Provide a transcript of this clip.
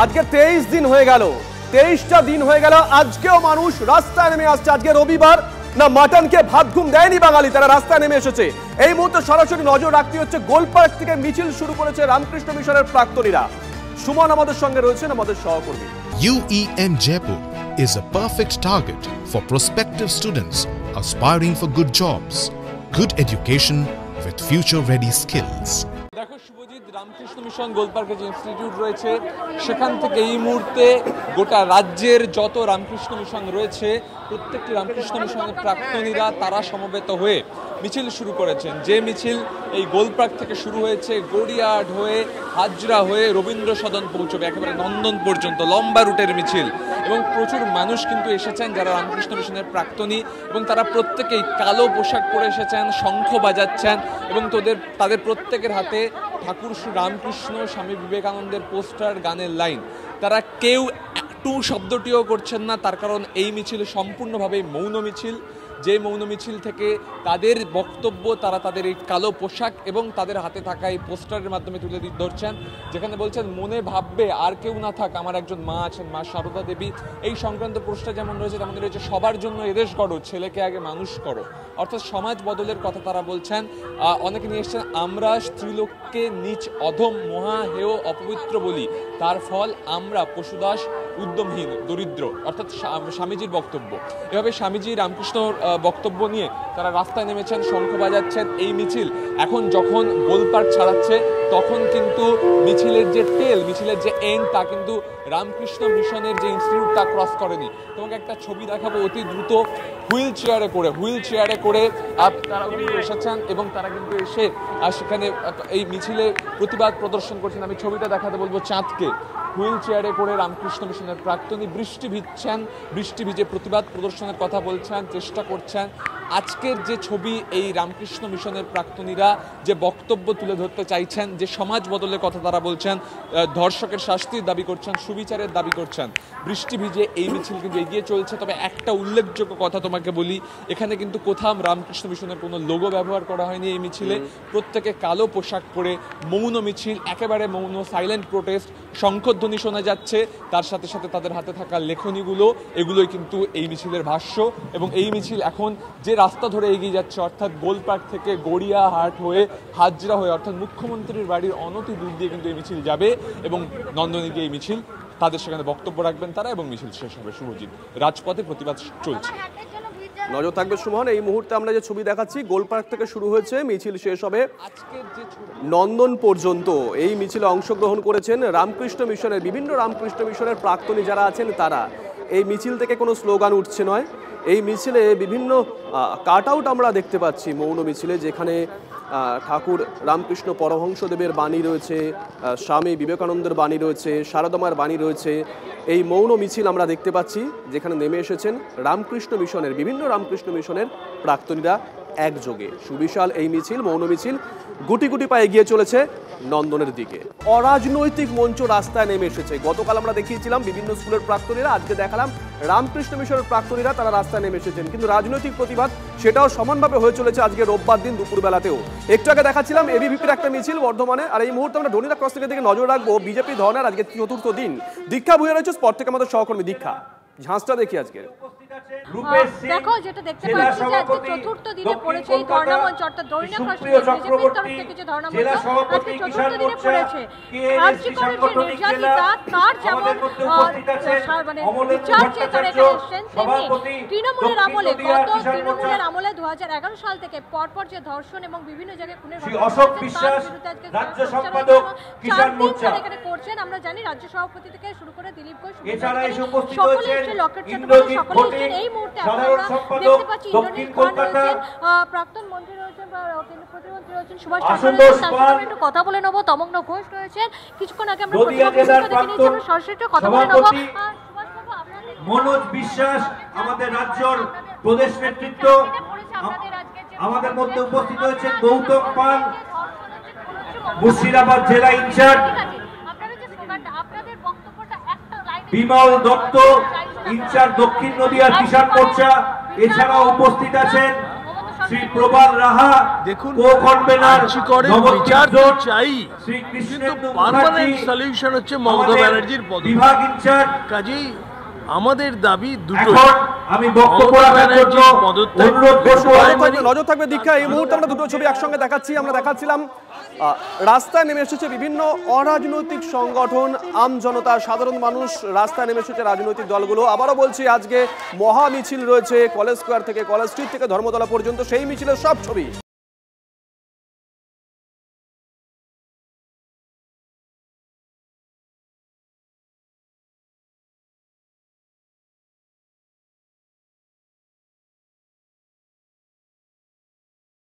আজকে 23 দিন হয়ে গেল, 23টা দিন হয়ে গেল, আজকেও মানুষ রাস্তায় নেমে আসছে। আজকে রবিবার, না মাটনকে ভাত ঘুম দেয়নি বাঙালি, তারা রাস্তায় নেমে এসেছে। এই মুহূর্তে সরাসরি নজর রাখতে হচ্ছে গোলপার্ক থেকে মিছিল শুরু করেছে রামকৃষ্ণ মিশনের প্রাক্তনীরা। সুমন আমাদের সঙ্গে রয়েছেন, আমাদের সহকর্মী। UEM Jaipur is a perfect target for prospective students aspiring for good jobs, good education with future-ready skills. দেখো শুভজিৎ, রামকৃষ্ণ মিশন গোলপার্কে যে ইনস্টিটিউট রয়েছে সেখান থেকে এই মুহূর্তে গোটা রাজ্যের যত রামকৃষ্ণ মিশন রয়েছে প্রত্যেকটি রামকৃষ্ণ মিশনের প্রাক্তনীরা তারা সমবেত হয়ে মিছিল শুরু করেছেন। যে মিছিল এই গোলপার্ক থেকে শুরু হয়েছে, গড়িয়াহাট হয়ে হাজরা হয়ে রবীন্দ্র সদন পৌঁছবে, একেবারে নন্দন পর্যন্ত লম্বা রুটের মিছিল। এবং প্রচুর মানুষ কিন্তু এসেছেন যারা রামকৃষ্ণ মিশনের প্রাক্তনী, এবং তারা প্রত্যেকেই কালো পোশাক পরে এসেছেন, শঙ্খ বাজাচ্ছেন, এবং তাদের প্রত্যেকের হাতে ঠাকুর শ্রী রামকৃষ্ণ স্বামী বিবেকানন্দের পোস্টার, গানের লাইন। তারা কেউ একটু শব্দটিও করছেন না, তার কারণ এই মিছিল সম্পূর্ণভাবেই মৌন মিছিল। যে মৌন মিছিল থেকে তাদের বক্তব্য তারা তাদের এই কালো পোশাক এবং তাদের হাতে থাকা এই পোস্টারের মাধ্যমে তুলে ধরছেন, যেখানে বলছেন মনে ভাববে আর কেউ না থাক, আমার একজন মা আছেন, মা সারদা দেবী। এই সংক্রান্ত পোস্টার যেমন রয়েছে তেমন রয়েছে সবার জন্য এদেশ গড়ো, ছেলেকে আগে মানুষ করো, অর্থাৎ সমাজ বদলের কথা তারা বলছেন। অনেকে নিয়ে এসছেন, আমরা স্ত্রীলোককে নিচ অধম মহা হেয় অপবিত্র বলি, তার ফল আমরা পশুদাস উদ্যমহীন দরিদ্র, অর্থাৎ স্বামীজির বক্তব্য। এভাবে স্বামীজি রামকৃষ্ণ বক্তব্য নিয়ে তারা রাস্তায় নেমেছেন, শঙ্খ বাজাচ্ছেন। এই মিছিল এখন যখন গোলপার্ক ছাড়াচ্ছে তখন কিন্তু মিছিলের যে টেল, মিছিলের যে এন্ড, তা কিন্তু রামকৃষ্ণ মিশনের যে ইনস্টিটিউট তা ক্রস করেনি। তোমাকে একটা ছবি দেখাবো অতি দ্রুত। হুইল চেয়ারে করে তারা এসেছেন এবং তারা কিন্তু এসে সেখানে এই মিছিলে প্রতিবাদ প্রদর্শন করছেন। আমি ছবিটা দেখাতে বলবো চাঁদকে। হুইল চেয়ারে করে রামকৃষ্ণ মিশনের প্রাক্তনী বৃষ্টি ভিজে প্রতিবাদ প্রদর্শনের কথা বলছেন, চেষ্টা করছেন। আজকের যে ছবি, এই রামকৃষ্ণ মিশনের প্রাক্তনীরা যে বক্তব্য তুলে ধরতে চাইছেন, যে সমাজ বদলের কথা তারা বলছেন, ধর্ষকের শাস্তির দাবি করছেন, সুবিচারের দাবি করছেন, বৃষ্টি ভিজে এই মিছিল কিন্তু এগিয়ে চলছে। তবে একটা উল্লেখযোগ্য কথা তোমাকে বলি, এখানে কিন্তু কোথাও রামকৃষ্ণ মিশনের কোনো লোগো ব্যবহার করা হয়নি এই মিছিলে। প্রত্যেকে কালো পোশাক পরে মৌন মিছিল, একেবারে মৌন, সাইলেন্ট প্রোটেস্ট। শঙ্খধ্বনি শোনা যাচ্ছে, তার সাথে সাথে তাদের হাতে থাকা লেখনীগুলো, এগুলোই কিন্তু এই মিছিলের ভাষ্য। এবং এই মিছিল এখন যে রাস্তা ধরে এগিয়ে যাচ্ছে, অর্থাৎ গোলপার্ক থেকে গড়িয়াহাট হয়ে হাজরা হয়ে, অর্থাৎ মুখ্যমন্ত্রীর বাড়ির অনতি দূর দিয়ে কিন্তু এই মিছিল যাবে এবং নন্দনীকে এই মিছিল তাদের সেখানে বক্তব্য রাখবেন তারা, এবং মিছিল শেষ হবে। শুভজিৎ, রাজপথে প্রতিবাদ চলছে। নজর থাকবে সুমন। এই মুহূর্তে আমরা যে ছবি দেখাচ্ছি, গোলপার্ক থেকে শুরু হয়েছে, মিছিল শেষ হবে নন্দন পর্যন্ত। এই মিছিলে অংশগ্রহণ করেছেন রামকৃষ্ণ মিশনের, বিভিন্ন রামকৃষ্ণ মিশনের প্রাক্তনী যারা আছেন তারা। এই মিছিল থেকে কোনো স্লোগান উঠছে নয়, এই মিছিলে বিভিন্ন কাট আউট আমরা দেখতে পাচ্ছি মৌন মিছিলে, যেখানে ঠাকুর রামকৃষ্ণ পরমহংসদেবের বাণী রয়েছে, স্বামী বিবেকানন্দের বাণী রয়েছে, শারদামার বাণী রয়েছে। এই মৌন মিছিল আমরা দেখতে পাচ্ছি, যেখানে নেমে এসেছেন রামকৃষ্ণ মিশনের, বিভিন্ন রামকৃষ্ণ মিশনের প্রাক্তনীরা একযোগে। সুবিশাল এই মিছিল, মৌন মিছিল গুটি গুটি পায়ে এগিয়ে চলেছে নন্দনের দিকে। অরাজনৈতিক মঞ্চ রাস্তায় নেমে এসেছে। গতকাল আমরা দেখিয়েছিলাম বিভিন্ন স্কুলের প্রাক্তনীরা, আজকে দেখালাম রামকৃষ্ণ মিশনের প্রাক্তনীরা, তারা রাস্তায় নেমে এসেছেন। কিন্তু রাজনৈতিক প্রতিবাদ সেটাও সমানভাবে হয়ে চলেছে আজকে রোববার দিন দুপুরবেলাতেও। একটু আগে দেখাচ্ছিলাম এবিভিপির একটা মিছিল বর্ধমানে, আর এই মুহূর্তে আমরা ডনিরা ক্রস থেকে দিকে নজর রাখবো। বিজেপি ধর্নার আজকে ৪র্থ দিন। দীক্ষা ভুঁইয়া রয়েছে স্পট থেকে, আমাদের সহকর্মী দীক্ষা। ঝাঁসটা দেখি আজকে। দেখো, যেটা দেখতে পাচ্ছি যে আজকে ৪র্থ দিনে পড়েছে এই ধর্ণা মঞ্চ, অর্থাৎ ডরিনা ক্রস বিজেপির তরফ থেকে যে ধর্ণা মঞ্চ আজকে ৪র্থ দিনে পড়েছে। আর্যিকরের যে নির্যাতিতা, তার যেমন বিচার চেয়ে তারা এখানে এসছেন, তেমনি তৃণমূলের আমলে ২০১১ সাল থেকে পরপর যে ধর্ষণ এবং বিভিন্ন জায়গায় খুনের ঘটনা এখানে করছেন। আমরা জানি রাজ্য সভাপতি থেকে শুরু করে দিলীপ ঘোষ সকলে এসে লকেট চট্টোপাধ্যায় সকলে এসেছেন। এই মুহূর্তে আমরা দেখতে পাচ্ছি ইন্দ্রনীল খান রয়েছেন, প্রাক্তন মন্ত্রী রয়েছেন, কেন্দ্রীয় প্রতিমন্ত্রী রয়েছেন সুভাষ চক্রবর্তী, তার সাথে একটু কথা বলে নেবো। তমগ্ন ঘোষ রয়েছেন, কিছুক্ষণ আগে আমরা দেখে নিয়েছি, আমরা সরাসরি কথা বলে নেবো। মনোজ বিশ্বাস আমাদের রাজ্যের প্রদেশ নেতৃত্ব, আমাদের মধ্যে উপস্থিত হয়েছেন গৌতম পাল, মুর্শিদাবাদ জেলা ইনচার্জ, বিমল দত্ত ইনচার্জ দক্ষিণ নদিয়া কিষাণ মোর্চা, এছাড়াও উপস্থিত আছেন শ্রী প্রবাল রাহা, দেখুন কো-কনভেনার আর্যিকরের বিচার তো চাই, কিন্তু পার্মানেন্ট সলিউশন হচ্ছে মমতা ব্যানার্জির পদত্যাগ। বিভাগ ইনচার্জ কাজেই আমাদের দাবি দুটো, এখন আমি বক্তব্য রাখার জন্য অনুরোধ করব। নজর থাকবে দীক্ষা। এই মুহূর্তে আমরা দুটো ছবি একসঙ্গে দেখাচ্ছি। আমরা দেখাচ্ছিলাম রাস্তায় নেমে এসেছে বিভিন্ন অরাজনৈতিক সংগঠন, আমজনতা, সাধারণ মানুষ রাস্তায় নেমে এসেছে, রাজনৈতিক দলগুলো। আবারও বলছি, আজকে মহা মিছিল রয়েছে কলেজ স্কোয়ার থেকে, কলেজ স্ট্রিট থেকে ধর্মতলা পর্যন্ত। সেই মিছিলের সব ছবি